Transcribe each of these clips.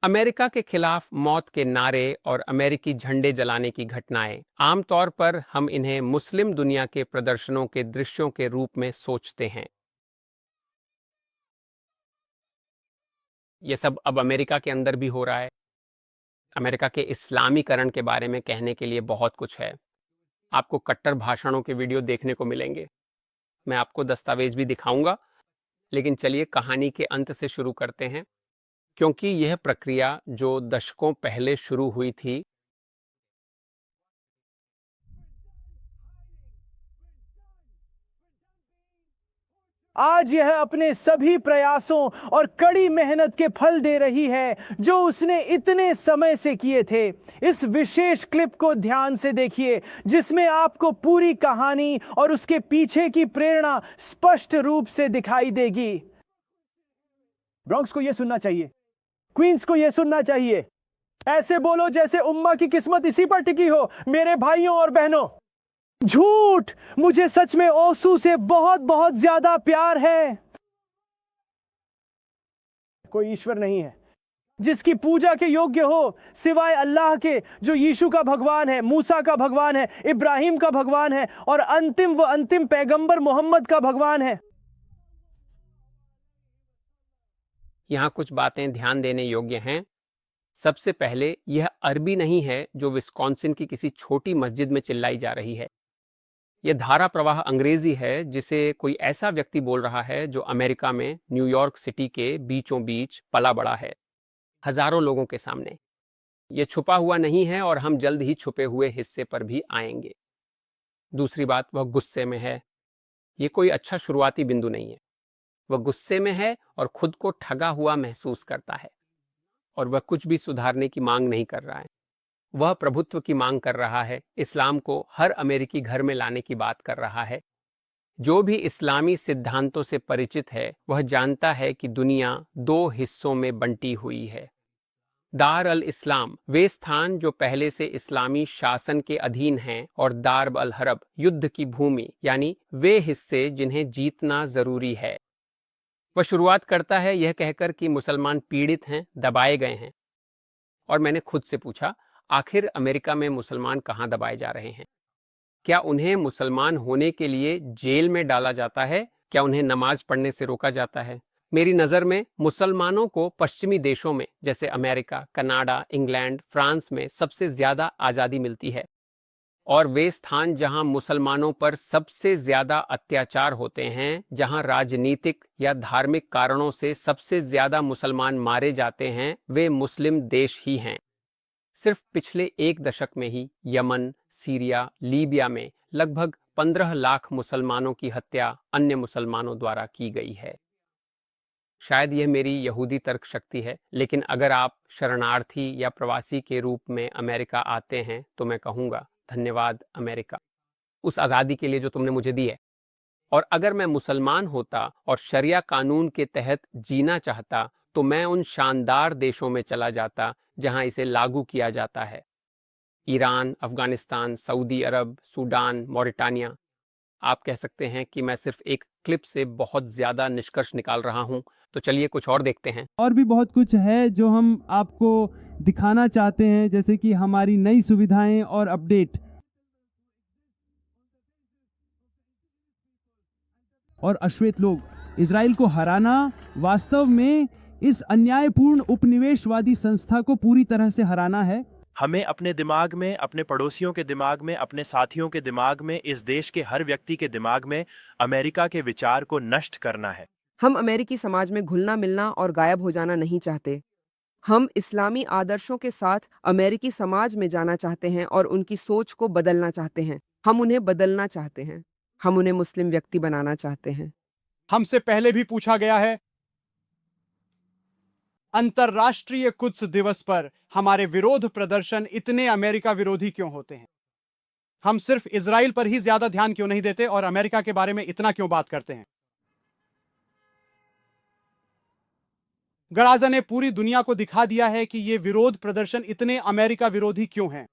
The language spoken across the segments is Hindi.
अमेरिका के खिलाफ मौत के नारे और अमेरिकी झंडे जलाने की घटनाएं आमतौर पर हम इन्हें मुस्लिम दुनिया के प्रदर्शनों के दृश्यों के रूप में सोचते हैं। ये सब अब अमेरिका के अंदर भी हो रहा है। अमेरिका के इस्लामीकरण के बारे में कहने के लिए बहुत कुछ है। आपको कट्टर भाषणों के वीडियो देखने को मिलेंगे। मैं आपको दस्तावेज भी दिखाऊंगा, लेकिन चलिए कहानी के अंत से शुरू करते हैं, क्योंकि यह प्रक्रिया जो दशकों पहले शुरू हुई थी, आज यह अपने सभी प्रयासों और कड़ी मेहनत के फल दे रही है जो उसने इतने समय से किए थे। इस विशेष क्लिप को ध्यान से देखिए, जिसमें आपको पूरी कहानी और उसके पीछे की प्रेरणा स्पष्ट रूप से दिखाई देगी। ब्रॉन्क्स को यह सुनना चाहिए, क्वींस को यह सुनना चाहिए। ऐसे बोलो जैसे उम्मा की किस्मत इसी पर टिकी हो। मेरे भाइयों और बहनों, झूठ! मुझे सच में ओसू से बहुत बहुत ज्यादा प्यार है। कोई ईश्वर नहीं है जिसकी पूजा के योग्य हो सिवाय अल्लाह के, जो यीशु का भगवान है, मूसा का भगवान है, इब्राहिम का भगवान है और अंतिम पैगंबर मोहम्मद का भगवान है। यहां कुछ बातें ध्यान देने योग्य हैं। सबसे पहले, यह अरबी नहीं है जो विस्कॉन्सिन की किसी छोटी मस्जिद में चिल्लाई जा रही है। यह धारा प्रवाह अंग्रेजी है जिसे कोई ऐसा व्यक्ति बोल रहा है जो अमेरिका में न्यूयॉर्क सिटी के बीचों बीच पला बड़ा है, हजारों लोगों के सामने। यह छुपा हुआ नहीं है और हम जल्द ही छुपे हुए हिस्से पर भी आएंगे। दूसरी बात, वह गुस्से में है। यह कोई अच्छा शुरुआती बिंदु नहीं है। वह गुस्से में है और खुद को ठगा हुआ महसूस करता है, और वह कुछ भी सुधारने की मांग नहीं कर रहा है। वह प्रभुत्व की मांग कर रहा है, इस्लाम को हर अमेरिकी घर में लाने की बात कर रहा है। जो भी इस्लामी सिद्धांतों से परिचित है वह जानता है कि दुनिया दो हिस्सों में बंटी हुई है। दार अल इस्लाम, वे स्थान जो पहले से इस्लामी शासन के अधीन हैं, और दार अल हरब, युद्ध की भूमि, यानी वे हिस्से जिन्हें जीतना जरूरी है। वह शुरुआत करता है यह कहकर कि मुसलमान पीड़ित हैं, दबाए गए हैं। और मैंने खुद से पूछा, आखिर अमेरिका में मुसलमान कहाँ दबाए जा रहे हैं? क्या उन्हें मुसलमान होने के लिए जेल में डाला जाता है? क्या उन्हें नमाज पढ़ने से रोका जाता है? मेरी नज़र में मुसलमानों को पश्चिमी देशों में जैसे अमेरिका, कनाडा, इंग्लैंड, फ्रांस में सबसे ज़्यादा आज़ादी मिलती है। और वे स्थान जहां मुसलमानों पर सबसे ज़्यादा अत्याचार होते हैं, जहां राजनीतिक या धार्मिक कारणों से सबसे ज़्यादा मुसलमान मारे जाते हैं, वे मुस्लिम देश ही हैं। सिर्फ पिछले एक दशक में ही यमन, सीरिया, लीबिया में लगभग 15 लाख मुसलमानों की हत्या अन्य मुसलमानों द्वारा की गई है। शायद यह मेरी यहूदी तर्क शक्ति है, लेकिन अगर आप शरणार्थी या प्रवासी के रूप में अमेरिका आते हैं तो मैं कहूँगा, धन्यवाद अमेरिका, उस आज़ादी के लिए जो तुमने मुझे दी है। और अगर मैं मुसलमान होता और शरिया कानून के तहत जीना चाहता तो मैं उन शानदार देशों में चला जाता जहां इसे लागू किया जाता है। ईरान, अफगानिस्तान, सऊदी अरब, सूडान, मॉरिटानिया। आप कह सकते हैं कि मैं सिर्फ एक क्लिप से बहुत ज़्यादा निष्कर्ष निकाल रहा हूं, तो चलिए कुछ और देखते हैं। और भी बहुत कुछ है जो हम आपको दिखाना चाहते हैं, जैसे कि हमारी नई सुविधाएं और अपडेट। और अश्वेत लोग, इजराइल को हराना वास्तव में इस अन्यायपूर्ण उपनिवेशवादी संस्था को पूरी तरह से हराना है। हमें अपने दिमाग में, अपने पड़ोसियों के दिमाग में, अपने साथियों के दिमाग में, इस देश के हर व्यक्ति के दिमाग में अमेरिका के विचार को नष्ट करना है। हम अमेरिकी समाज में घुलना मिलना और गायब हो जाना नहीं चाहते। हम इस्लामी आदर्शों के साथ अमेरिकी समाज में जाना चाहते हैं और उनकी सोच को बदलना चाहते हैं। हम उन्हें बदलना चाहते हैं। हम उन्हें मुस्लिम व्यक्ति बनाना चाहते हैं। हमसे पहले भी पूछा गया है, अंतर्राष्ट्रीय कुद्स दिवस पर हमारे विरोध प्रदर्शन इतने अमेरिका विरोधी क्यों होते हैं? हम सिर्फ इजराइल पर ही ज्यादा ध्यान क्यों नहीं देते और अमेरिका के बारे में इतना क्यों बात करते हैं? गराजा ने पूरी दुनिया को दिखा दिया है कि ये विरोध प्रदर्शन इतने अमेरिका विरोधी क्यों हैं।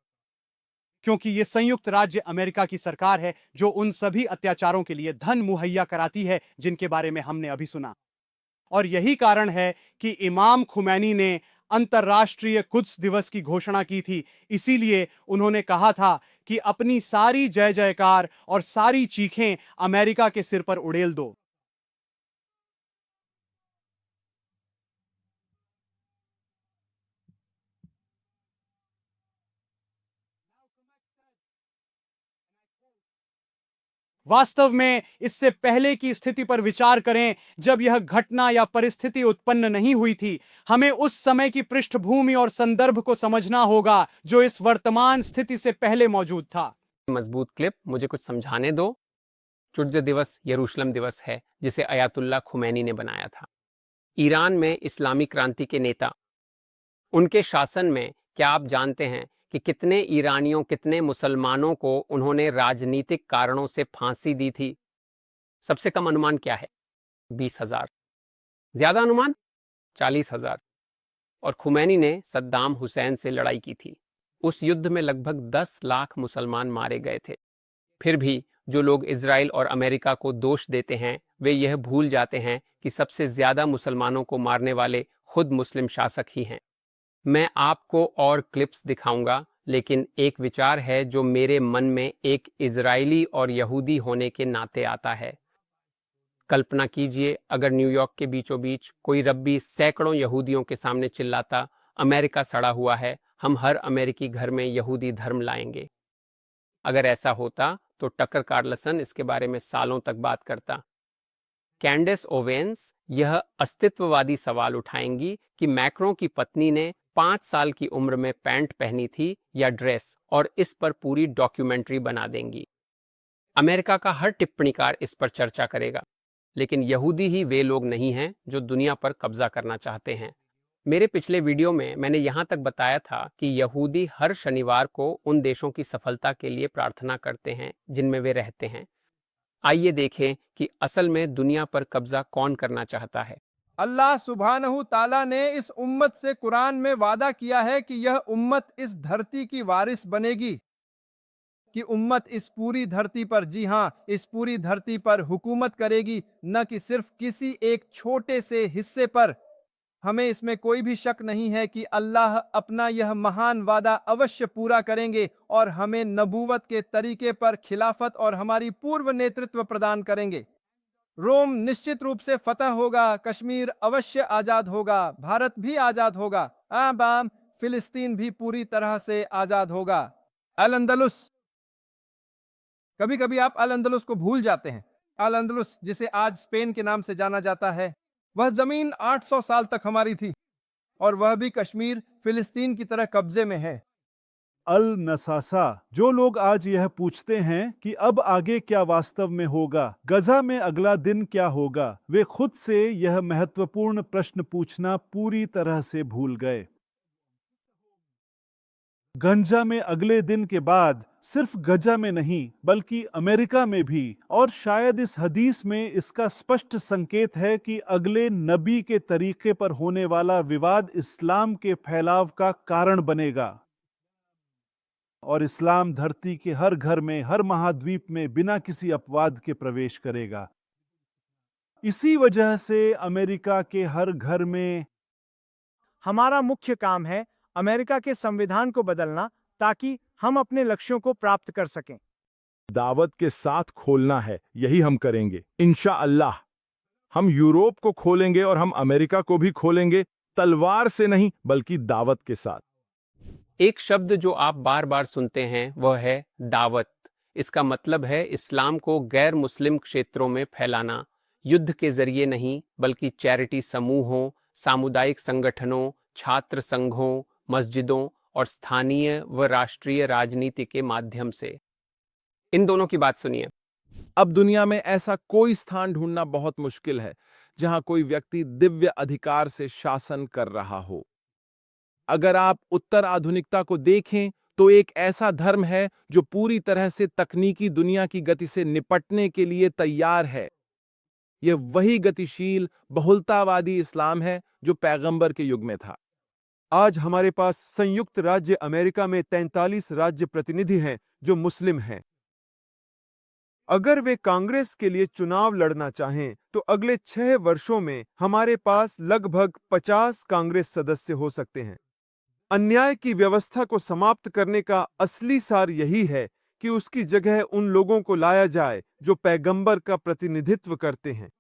क्योंकि ये संयुक्त राज्य अमेरिका की सरकार है जो उन सभी अत्याचारों के लिए धन मुहैया कराती है जिनके बारे में हमने अभी सुना। और यही कारण है कि इमाम खुमैनी ने अंतर्राष्ट्रीय कुद्स दिवस की घोषणा की थी। इसीलिए उन्होंने कहा था कि अपनी सारी जय जयकार और सारी चीखें अमेरिका के सिर पर उड़ेल दो। वास्तव में इससे पहले की स्थिति पर विचार करें, जब यह घटना या परिस्थिति उत्पन्न नहीं हुई थी। हमें उस समय की पृष्ठभूमि और संदर्भ को समझना होगा जो इस वर्तमान स्थिति से पहले मौजूद था। मजबूत क्लिप, मुझे कुछ समझाने दो। चुर्ज दिवस यरूशलेम दिवस है, जिसे अयातुल्ला खुमैनी ने बनाया था। ईरान में इस्लामी क्रांति के नेता, उनके शासन में क्या आप जानते हैं कि कितने ईरानियों, कितने मुसलमानों को उन्होंने राजनीतिक कारणों से फांसी दी थी? सबसे कम अनुमान क्या है? 20,000। ज्यादा अनुमान 40,000। और खुमैनी ने सद्दाम हुसैन से लड़ाई की थी। उस युद्ध में लगभग 10 लाख मुसलमान मारे गए थे। फिर भी जो लोग इजराइल और अमेरिका को दोष देते हैं, वे यह भूल जाते हैं कि सबसे ज्यादा मुसलमानों को मारने वाले खुद मुस्लिम शासक ही हैं। मैं आपको और क्लिप्स दिखाऊंगा, लेकिन एक विचार है जो मेरे मन में एक इजरायली और यहूदी होने के नाते आता है। कल्पना कीजिए अगर न्यूयॉर्क के बीचों बीच कोई रब्बी सैकड़ों यहूदियों के सामने चिल्लाता, अमेरिका सड़ा हुआ है, हम हर अमेरिकी घर में यहूदी धर्म लाएंगे। अगर ऐसा होता तो टकर कार्लसन इसके बारे में सालों तक बात करता। कैंडेस ओवेंस यह अस्तित्ववादी सवाल उठाएंगी कि मैक्रों की पत्नी ने 5 साल की उम्र में पैंट पहनी थी या ड्रेस, और इस पर पूरी डॉक्यूमेंट्री बना देंगी। अमेरिका का हर टिप्पणीकार इस पर चर्चा करेगा, लेकिन यहूदी ही वे लोग नहीं हैं जो दुनिया पर कब्जा करना चाहते हैं। मेरे पिछले वीडियो में मैंने यहाँ तक बताया था कि यहूदी हर शनिवार को उन देशों की सफलता के लिए प्रार्थना करते हैं जिनमें वे रहते हैं। आइए देखें कि असल में दुनिया पर कब्जा कौन करना चाहता है। अल्लाह सुब्हानहू ताला ने इस उम्मत से कुरान में वादा किया है कि यह उम्मत इस धरती की वारिस बनेगी, कि उम्मत इस पूरी धरती पर, जी हाँ, इस पूरी धरती पर हुकूमत करेगी, न कि सिर्फ किसी एक छोटे से हिस्से पर। हमें इसमें कोई भी शक नहीं है कि अल्लाह अपना यह महान वादा अवश्य पूरा करेंगे और हमें नबूवत के तरीके पर खिलाफत और हमारी पूर्व नेतृत्व प्रदान करेंगे। रोम निश्चित रूप से फतह होगा, कश्मीर अवश्य आजाद होगा, भारत भी आजाद होगा, आबाम फिलिस्तीन भी पूरी तरह से आजाद होगा। अल अंदलुस, कभी कभी आप अल अंदलुस को भूल जाते हैं। अल अंदलुस, जिसे आज स्पेन के नाम से जाना जाता है, वह जमीन 800 साल तक हमारी थी, और वह भी कश्मीर फिलिस्तीन की तरह कब्जे में है। अल नसासा, जो लोग आज यह पूछते हैं कि अब आगे क्या वास्तव में होगा, गजा में अगला दिन क्या होगा, वे खुद से यह महत्वपूर्ण प्रश्न पूछना पूरी तरह से भूल गए। गंजा में अगले दिन के बाद सिर्फ गजा में नहीं बल्कि अमेरिका में भी, और शायद इस हदीस में इसका स्पष्ट संकेत है कि अगले नबी के तरीके पर होने वाला विवाद इस्लाम के फैलाव का कारण बनेगा, और इस्लाम धरती के हर घर में, हर महाद्वीप में बिना किसी अपवाद के प्रवेश करेगा। इसी वजह से अमेरिका के हर घर में हमारा मुख्य काम है अमेरिका के संविधान को बदलना, ताकि हम अपने लक्ष्यों को प्राप्त कर सकें। दावत के साथ खोलना है, यही हम करेंगे इंशाअल्लाह। हम यूरोप को खोलेंगे और हम अमेरिका को भी खोलेंगे, तलवार से नहीं बल्कि दावत के साथ। एक शब्द जो आप बार बार सुनते हैं वह है दावत। इसका मतलब है इस्लाम को गैर मुस्लिम क्षेत्रों में फैलाना, युद्ध के जरिए नहीं बल्कि चैरिटी समूहों, सामुदायिक संगठनों, छात्र संघों, मस्जिदों और स्थानीय व राष्ट्रीय राजनीति के माध्यम से। इन दोनों की बात सुनिए। अब दुनिया में ऐसा कोई स्थान ढूंढना बहुत मुश्किल है जहां कोई व्यक्ति दिव्य अधिकार से शासन कर रहा हो। अगर आप उत्तर आधुनिकता को देखें तो एक ऐसा धर्म है जो पूरी तरह से तकनीकी दुनिया की गति से निपटने के लिए तैयार है। यह वही गतिशील बहुलतावादी इस्लाम है जो पैगंबर के युग में था। आज हमारे पास संयुक्त राज्य अमेरिका में 43 राज्य प्रतिनिधि हैं जो मुस्लिम हैं। अगर वे कांग्रेस के लिए चुनाव लड़ना चाहें तो अगले 6 वर्षों में हमारे पास लगभग 50 कांग्रेस सदस्य हो सकते हैं। अन्याय की व्यवस्था को समाप्त करने का असली सार यही है कि उसकी जगह उन लोगों को लाया जाए जो पैगंबर का प्रतिनिधित्व करते हैं।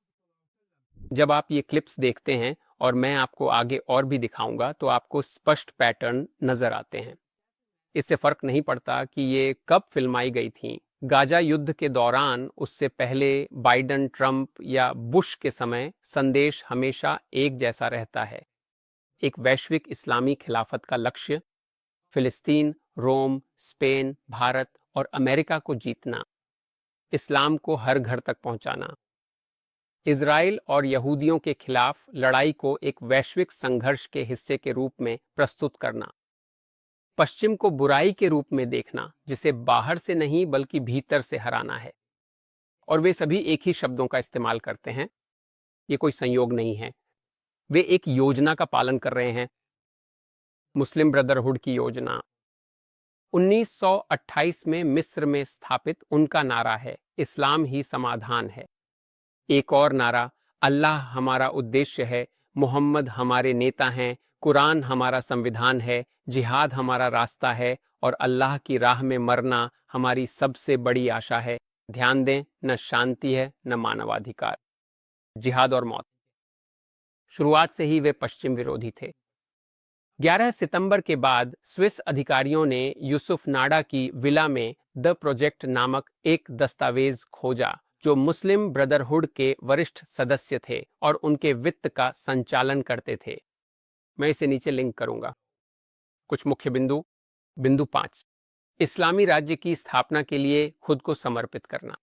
जब आप ये क्लिप्स देखते हैं और मैं आपको आगे और भी दिखाऊंगा तो आपको स्पष्ट पैटर्न नजर आते हैं। इससे फर्क नहीं पड़ता कि ये कब फिल्माई गई थी, गाजा युद्ध के दौरान, उससे पहले, बाइडन, ट्रंप या बुश के समय, संदेश हमेशा एक जैसा रहता है। एक वैश्विक इस्लामी खिलाफत का लक्ष्य फिलिस्तीन, रोम, स्पेन, भारत और अमेरिका को जीतना, इस्लाम को हर घर तक पहुंचाना, इजराइल और यहूदियों के खिलाफ लड़ाई को एक वैश्विक संघर्ष के हिस्से के रूप में प्रस्तुत करना, पश्चिम को बुराई के रूप में देखना जिसे बाहर से नहीं बल्कि भीतर से हराना है। और वे सभी एक ही शब्दों का इस्तेमाल करते हैं। ये कोई संयोग नहीं है, वे एक योजना का पालन कर रहे हैं, मुस्लिम ब्रदरहुड की योजना। 1928 में मिस्र में स्थापित उनका नारा है, इस्लाम ही समाधान है। एक और नारा, अल्लाह हमारा उद्देश्य है, मोहम्मद हमारे नेता हैं, कुरान हमारा संविधान है, जिहाद हमारा रास्ता है और अल्लाह की राह में मरना हमारी सबसे बड़ी आशा है। ध्यान दें, न शांति है न मानवाधिकार, जिहाद और मौत। शुरुआत से ही वे पश्चिम विरोधी थे। 11 सितंबर के बाद स्विस अधिकारियों ने यूसुफ नाडा की विला में द प्रोजेक्ट नामक एक दस्तावेज खोजा जो मुस्लिम ब्रदरहुड के वरिष्ठ सदस्य थे और उनके वित्त का संचालन करते थे। मैं इसे नीचे लिंक करूंगा। कुछ मुख्य बिंदु। बिंदु 5, इस्लामी राज्य की स्थापना के लिए खुद को समर्पित करना।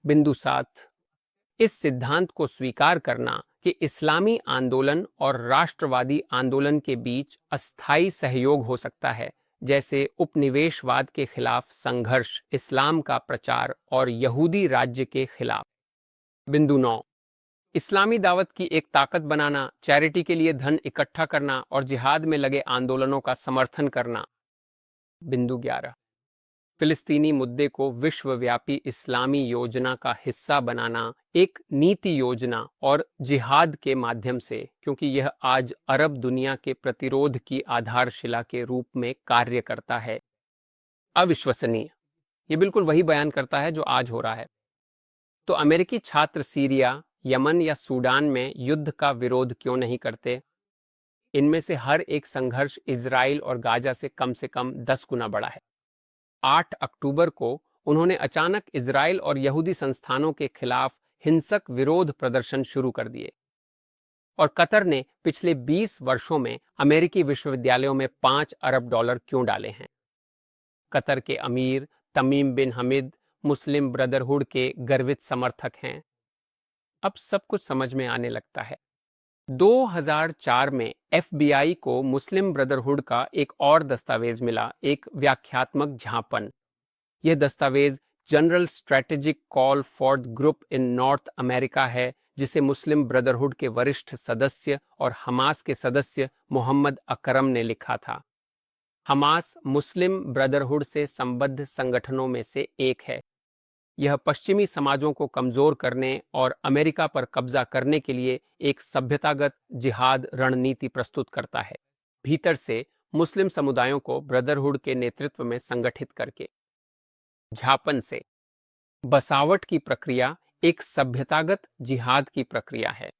बिंदु 7, इस सिद्धांत को स्वीकार करना कि इस्लामी आंदोलन और राष्ट्रवादी आंदोलन के बीच अस्थायी सहयोग हो सकता है, जैसे उपनिवेशवाद के खिलाफ संघर्ष, इस्लाम का प्रचार और यहूदी राज्य के खिलाफ। बिंदु 9, इस्लामी दावत की एक ताकत बनाना, चैरिटी के लिए धन इकट्ठा करना और जिहाद में लगे आंदोलनों का समर्थन करना। बिंदु 11, फिलिस्तीनी मुद्दे को विश्वव्यापी इस्लामी योजना का हिस्सा बनाना, एक नीति योजना और जिहाद के माध्यम से, क्योंकि यह आज अरब दुनिया के प्रतिरोध की आधारशिला के रूप में कार्य करता है। अविश्वसनीय, ये बिल्कुल वही बयान करता है जो आज हो रहा है। तो अमेरिकी छात्र सीरिया, यमन या सूडान में युद्ध का विरोध क्यों नहीं करते? इनमें से हर एक संघर्ष इजराइल और गाजा से कम 10 गुना बड़ा है। 8 अक्टूबर को उन्होंने अचानक इजराइल और यहूदी संस्थानों के खिलाफ हिंसक विरोध प्रदर्शन शुरू कर दिए। और कतर ने पिछले 20 वर्षों में अमेरिकी विश्वविद्यालयों में $5 अरब क्यों डाले हैं? कतर के अमीर तमीम बिन हमिद मुस्लिम ब्रदरहुड के गर्वित समर्थक हैं। अब सब कुछ समझ में आने लगता है। 2004 में FBI को मुस्लिम ब्रदरहुड का एक और दस्तावेज मिला, एक व्याख्यात्मक झांपन। यह दस्तावेज general strategic call for the group in north America है, जिसे मुस्लिम ब्रदरहुड के वरिष्ठ सदस्य और हमास के सदस्य मोहम्मद अकरम ने लिखा था। हमास मुस्लिम ब्रदरहुड से संबद्ध संगठनों में से एक है। यह पश्चिमी समाजों को कमजोर करने और अमेरिका पर कब्जा करने के लिए एक सभ्यतागत जिहाद रणनीति प्रस्तुत करता है, भीतर से मुस्लिम समुदायों को ब्रदरहुड के नेतृत्व में संगठित करके। झापन से बसावट की प्रक्रिया एक सभ्यतागत जिहाद की प्रक्रिया है।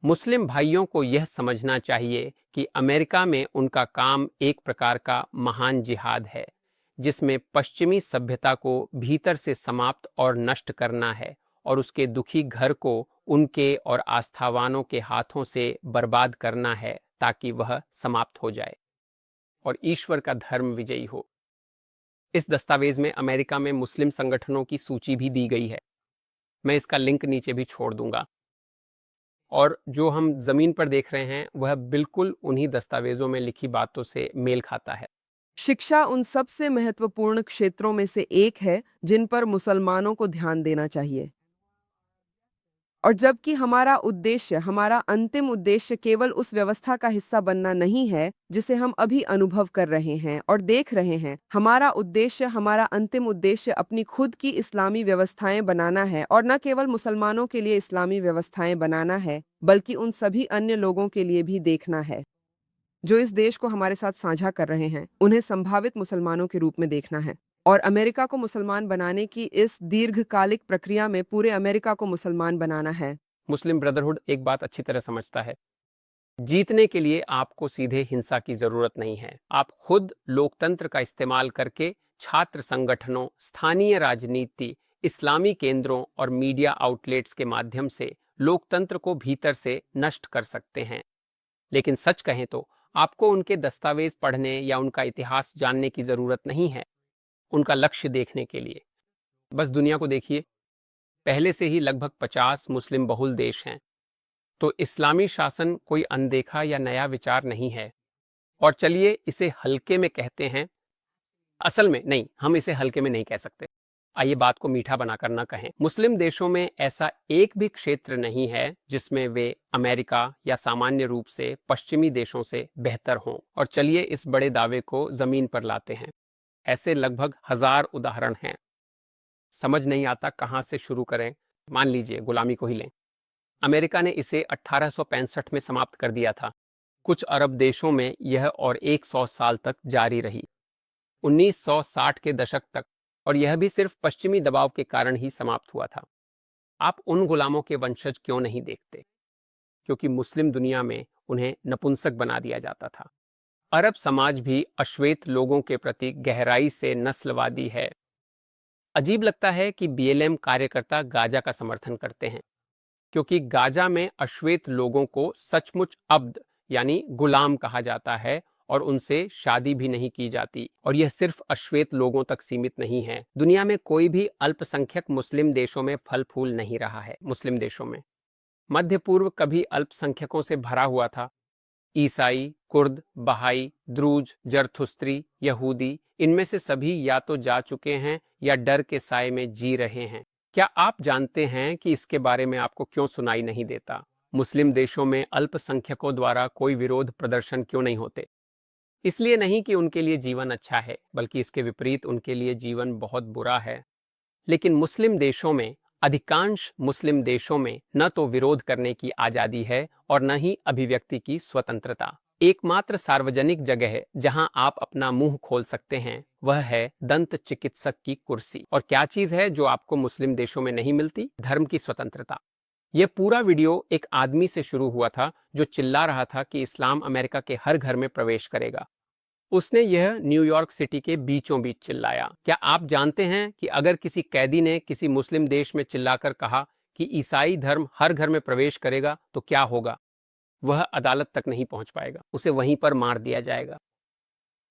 मुस्लिम भाइयों को यह समझना चाहिए कि अमेरिका में उनका काम एक प्रकार का महान जिहाद है, जिसमें पश्चिमी सभ्यता को भीतर से समाप्त और नष्ट करना है और उसके दुखी घर को उनके और आस्थावानों के हाथों से बर्बाद करना है ताकि वह समाप्त हो जाए और ईश्वर का धर्म विजयी हो। इस दस्तावेज में अमेरिका में मुस्लिम संगठनों की सूची भी दी गई है। मैं इसका लिंक नीचे भी छोड़ दूंगा। और जो हम जमीन पर देख रहे हैं वह बिल्कुल उन्हीं दस्तावेजों में लिखी बातों से मेल खाता है। शिक्षा उन सबसे महत्वपूर्ण क्षेत्रों में से एक है जिन पर मुसलमानों को ध्यान देना चाहिए। और जबकि हमारा उद्देश्य, हमारा अंतिम उद्देश्य केवल उस व्यवस्था का हिस्सा बनना नहीं है जिसे हम अभी अनुभव कर रहे हैं और देख रहे हैं। हमारा उद्देश्य, हमारा अंतिम उद्देश्य अपनी खुद की इस्लामी व्यवस्थाएं बनाना है, और न केवल मुसलमानों के लिए इस्लामी व्यवस्थाएं बनाना है, बल्कि उन सभी अन्य लोगों के लिए भी देखना है जो इस देश को हमारे साथ साझा कर रहे हैं। उन्हें संभावित मुसलमानों के रूप में देखना है, और अमेरिका को मुसलमान बनाने की इस दीर्घकालिक प्रक्रिया में पूरे अमेरिका को मुसलमान बनाना है। मुस्लिम ब्रदरहुड एक बात अच्छी तरह समझता है, जीतने के लिए आपको सीधे हिंसा की जरूरत नहीं है। आप खुद लोकतंत्र का इस्तेमाल करके छात्र संगठनों, स्थानीय राजनीति, इस्लामी केंद्रों और मीडिया आउटलेट्स के माध्यम से लोकतंत्र को भीतर से नष्ट कर सकते हैं। लेकिन सच कहें तो आपको उनके दस्तावेज पढ़ने या उनका इतिहास जानने की जरूरत नहीं है उनका लक्ष्य देखने के लिए। बस दुनिया को देखिए, पहले से ही लगभग 50 मुस्लिम बहुल देश हैं, तो इस्लामी शासन कोई अनदेखा या नया विचार नहीं है। और चलिए इसे हल्के में कहते हैं, असल में नहीं, हम इसे हल्के में नहीं कह सकते। आइए बात को मीठा बनाकर न कहें। मुस्लिम देशों में ऐसा एक भी क्षेत्र नहीं है जिसमें वे अमेरिका या सामान्य रूप से पश्चिमी देशों से बेहतर हों। और चलिए इस बड़े दावे को जमीन पर लाते हैं। ऐसे लगभग 1000 उदाहरण हैं। समझ नहीं आता कहां से शुरू करें। मान लीजिए गुलामी को ही लें। अमेरिका ने इसे 1865 में समाप्त कर दिया था। कुछ अरब देशों में यह और 100 साल तक जारी रही, 1960 के दशक तक, और यह भी सिर्फ पश्चिमी दबाव के कारण ही समाप्त हुआ था। आप उन गुलामों के वंशज क्यों नहीं देखते? क्योंकि मुस्लिम दुनिया में उन्हें नपुंसक बना दिया जाता था। अरब समाज भी अश्वेत लोगों के प्रति गहराई से नस्लवादी है। अजीब लगता है कि BLM कार्यकर्ता गाजा का समर्थन करते हैं, क्योंकि गाजा में अश्वेत लोगों को सचमुच अब्द यानी गुलाम कहा जाता है और उनसे शादी भी नहीं की जाती। और यह सिर्फ अश्वेत लोगों तक सीमित नहीं है। दुनिया में कोई भी अल्पसंख्यक मुस्लिम देशों में फल फूल नहीं रहा है। मुस्लिम देशों में मध्य पूर्व कभी अल्पसंख्यकों से भरा हुआ था। ईसाई, कुर्द, बहाई, द्रूज, जरथुस्त्री, यहूदी, इनमें से सभी या तो जा चुके हैं या डर के साए में जी रहे हैं। क्या आप जानते हैं कि इसके बारे में आपको क्यों सुनाई नहीं देता? मुस्लिम देशों में अल्पसंख्यकों द्वारा कोई विरोध प्रदर्शन क्यों नहीं होते? इसलिए नहीं कि उनके लिए जीवन अच्छा है, बल्कि इसके विपरीत उनके लिए जीवन बहुत बुरा है। लेकिन मुस्लिम देशों में, अधिकांश मुस्लिम देशों में, न तो विरोध करने की आज़ादी है और न ही अभिव्यक्ति की स्वतंत्रता। एकमात्र सार्वजनिक जगह जहां आप अपना मुंह खोल सकते हैं वह है दंत चिकित्सक की कुर्सी। और क्या चीज है जो आपको मुस्लिम देशों में नहीं मिलती? धर्म की स्वतंत्रता। यह पूरा वीडियो एक आदमी से शुरू हुआ था जो चिल्ला रहा था कि इस्लाम अमेरिका के हर घर में प्रवेश करेगा। उसने यह न्यूयॉर्क सिटी के बीचों बीच चिल्लाया। क्या आप जानते हैं कि अगर किसी कैदी ने किसी मुस्लिम देश में चिल्लाकर कहा कि ईसाई धर्म हर घर में प्रवेश करेगा तो क्या होगा? वह अदालत तक नहीं पहुंच पाएगा, उसे वहीं पर मार दिया जाएगा।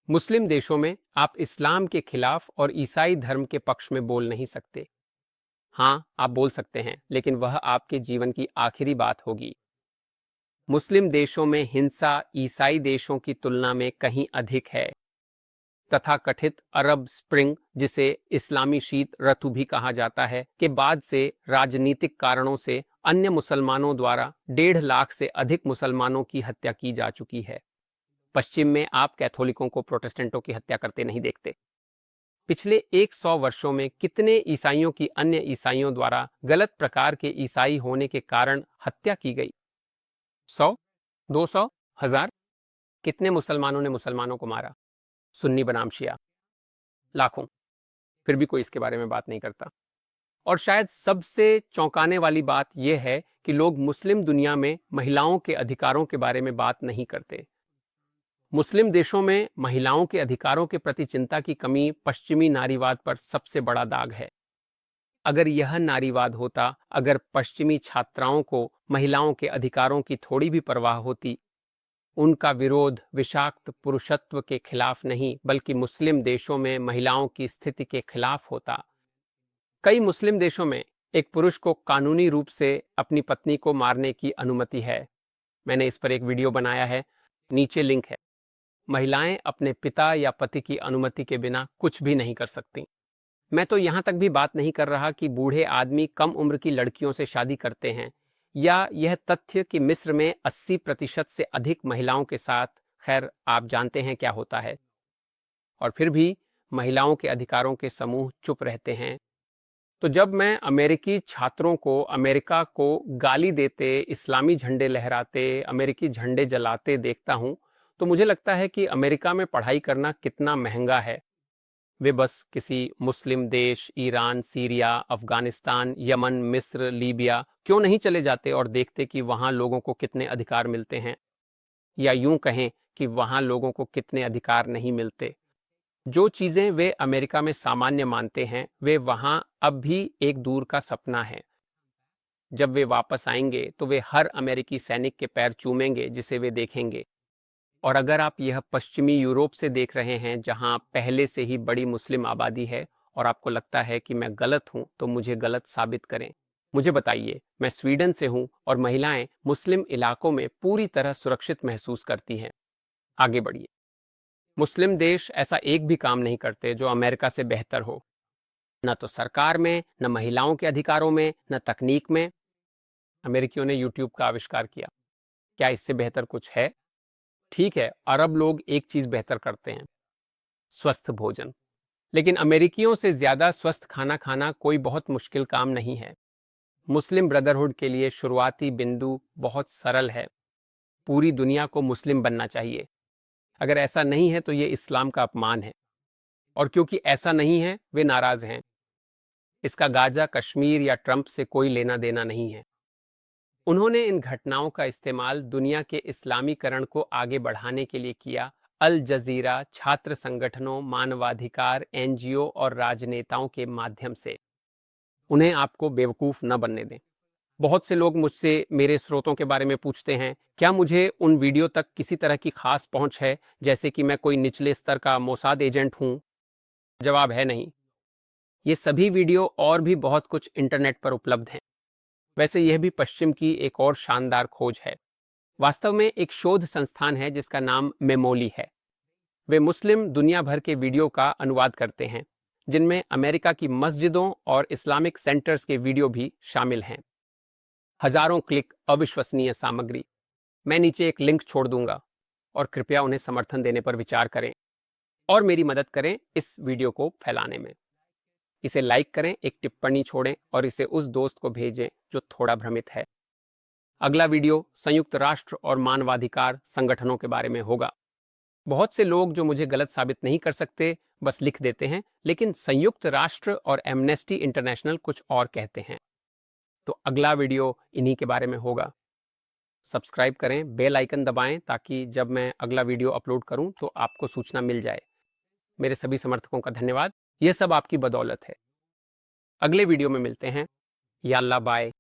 मुस्लिम देशों में आप इस्लाम के खिलाफ और ईसाई धर्म के पक्ष में बोल नहीं सकते। हाँ, आप बोल सकते हैं, लेकिन वह आपके जीवन की आखिरी बात होगी। मुस्लिम देशों में हिंसा ईसाई देशों की तुलना में कहीं अधिक है। तथाकथित अरब स्प्रिंग, जिसे इस्लामी शीत ऋतु भी कहा जाता है, के बाद से राजनीतिक कारणों से अन्य मुसलमानों द्वारा 1.5 लाख से अधिक मुसलमानों की हत्या की जा चुकी है। पश्चिम में आप कैथोलिकों को प्रोटेस्टेंटों की हत्या करते नहीं देखते। पिछले 100 वर्षों में कितने ईसाइयों की अन्य ईसाइयों द्वारा गलत प्रकार के ईसाई होने के कारण हत्या की गई? 100, 200, 1000? कितने मुसलमानों ने मुसलमानों को मारा? सुन्नी बनाम शिया, लाखों। फिर भी कोई इसके बारे में बात नहीं करता। और शायद सबसे चौंकाने वाली बात यह है कि लोग मुस्लिम दुनिया में महिलाओं के अधिकारों के बारे में बात नहीं करते। मुस्लिम देशों में महिलाओं के अधिकारों के प्रति चिंता की कमी पश्चिमी नारीवाद पर सबसे बड़ा दाग है। अगर यह नारीवाद होता, अगर पश्चिमी छात्राओं को महिलाओं के अधिकारों की थोड़ी भी परवाह होती, उनका विरोध विषाक्त पुरुषत्व के खिलाफ नहीं बल्कि मुस्लिम देशों में महिलाओं की स्थिति के खिलाफ होता। कई मुस्लिम देशों में एक पुरुष को कानूनी रूप से अपनी पत्नी को मारने की अनुमति है। मैंने इस पर एक वीडियो बनाया है, नीचे लिंक है। महिलाएं अपने पिता या पति की अनुमति के बिना कुछ भी नहीं कर सकती। मैं तो यहाँ तक भी बात नहीं कर रहा कि बूढ़े आदमी कम उम्र की लड़कियों से शादी करते हैं या यह तथ्य कि मिस्र में 80% से अधिक महिलाओं के साथ, खैर आप जानते हैं क्या होता है, और फिर भी महिलाओं के अधिकारों के समूह चुप रहते हैं। तो जब मैं अमेरिकी छात्रों को अमेरिका को गाली देते, इस्लामी झंडे लहराते, अमेरिकी झंडे जलाते देखता हूं, तो मुझे लगता है कि अमेरिका में पढ़ाई करना कितना महंगा है। वे बस किसी मुस्लिम देश, ईरान, सीरिया, अफगानिस्तान, यमन, मिस्र, लीबिया क्यों नहीं चले जाते और देखते कि वहाँ लोगों को कितने अधिकार मिलते हैं, या यूं कहें कि वहाँ लोगों को कितने अधिकार नहीं मिलते। जो चीज़ें वे अमेरिका में सामान्य मानते हैं, वे वहाँ अब भी एक दूर का सपना है। जब वे वापस आएंगे तो वे हर अमेरिकी सैनिक के पैर चूमेंगे जिसे वे देखेंगे। और अगर आप यह पश्चिमी यूरोप से देख रहे हैं, जहां पहले से ही बड़ी मुस्लिम आबादी है, और आपको लगता है कि मैं गलत हूं, तो मुझे गलत साबित करें। मुझे बताइए, मैं स्वीडन से हूं और महिलाएं मुस्लिम इलाकों में पूरी तरह सुरक्षित महसूस करती हैं। आगे बढ़िए। मुस्लिम देश ऐसा एक भी काम नहीं करते जो अमेरिका से बेहतर हो, न तो सरकार में, न महिलाओं के अधिकारों में, न तकनीक में। अमेरिकियों ने यूट्यूब का आविष्कार किया, क्या इससे बेहतर कुछ है? ठीक है, अरब लोग एक चीज बेहतर करते हैं, स्वस्थ भोजन। लेकिन अमेरिकियों से ज्यादा स्वस्थ खाना खाना कोई बहुत मुश्किल काम नहीं है। मुस्लिम ब्रदरहुड के लिए शुरुआती बिंदु बहुत सरल है, पूरी दुनिया को मुस्लिम बनना चाहिए। अगर ऐसा नहीं है तो ये इस्लाम का अपमान है, और क्योंकि ऐसा नहीं है वे नाराज हैं। इसका गाजा, कश्मीर या ट्रंप से कोई लेना देना नहीं है। उन्होंने इन घटनाओं का इस्तेमाल दुनिया के इस्लामीकरण को आगे बढ़ाने के लिए किया। अल जजीरा, छात्र संगठनों, मानवाधिकार, एनजीओ और राजनेताओं के माध्यम से। उन्हें आपको बेवकूफ़ न बनने दें। बहुत से लोग मुझसे मेरे स्रोतों के बारे में पूछते हैं, क्या मुझे उन वीडियो तक किसी तरह की खास पहुंच है, जैसे कि मैं कोई निचले स्तर का मोसाद एजेंट हूं? जवाब है नहीं। ये सभी वीडियो और भी बहुत कुछ इंटरनेट पर उपलब्ध हैं। वैसे यह भी पश्चिम की एक और शानदार खोज है। वास्तव में एक शोध संस्थान है जिसका नाम मेमोली है। वे मुस्लिम दुनिया भर के वीडियो का अनुवाद करते हैं, जिनमें अमेरिका की मस्जिदों और इस्लामिक सेंटर्स के वीडियो भी शामिल हैं। हजारों क्लिक, अविश्वसनीय सामग्री। मैं नीचे एक लिंक छोड़ दूंगा, और कृपया उन्हें समर्थन देने पर विचार करें और मेरी मदद करें इस वीडियो को फैलाने में। इसे लाइक करें, एक टिप्पणी छोड़ें और इसे उस दोस्त को भेजें जो थोड़ा भ्रमित है। अगला वीडियो संयुक्त राष्ट्र और मानवाधिकार संगठनों के बारे में होगा। बहुत से लोग जो मुझे गलत साबित नहीं कर सकते बस लिख देते हैं, लेकिन संयुक्त राष्ट्र और एमनेस्टी इंटरनेशनल कुछ और कहते हैं। तो अगला वीडियो इन्हीं के बारे में होगा। सब्सक्राइब करें, बेल आइकन दबाएं ताकि जब मैं अगला वीडियो अपलोड करूं तो आपको सूचना मिल जाए। मेरे सभी समर्थकों का धन्यवाद, यह सब आपकी बदौलत है। अगले वीडियो में मिलते हैं। या अल्लाह, बाय।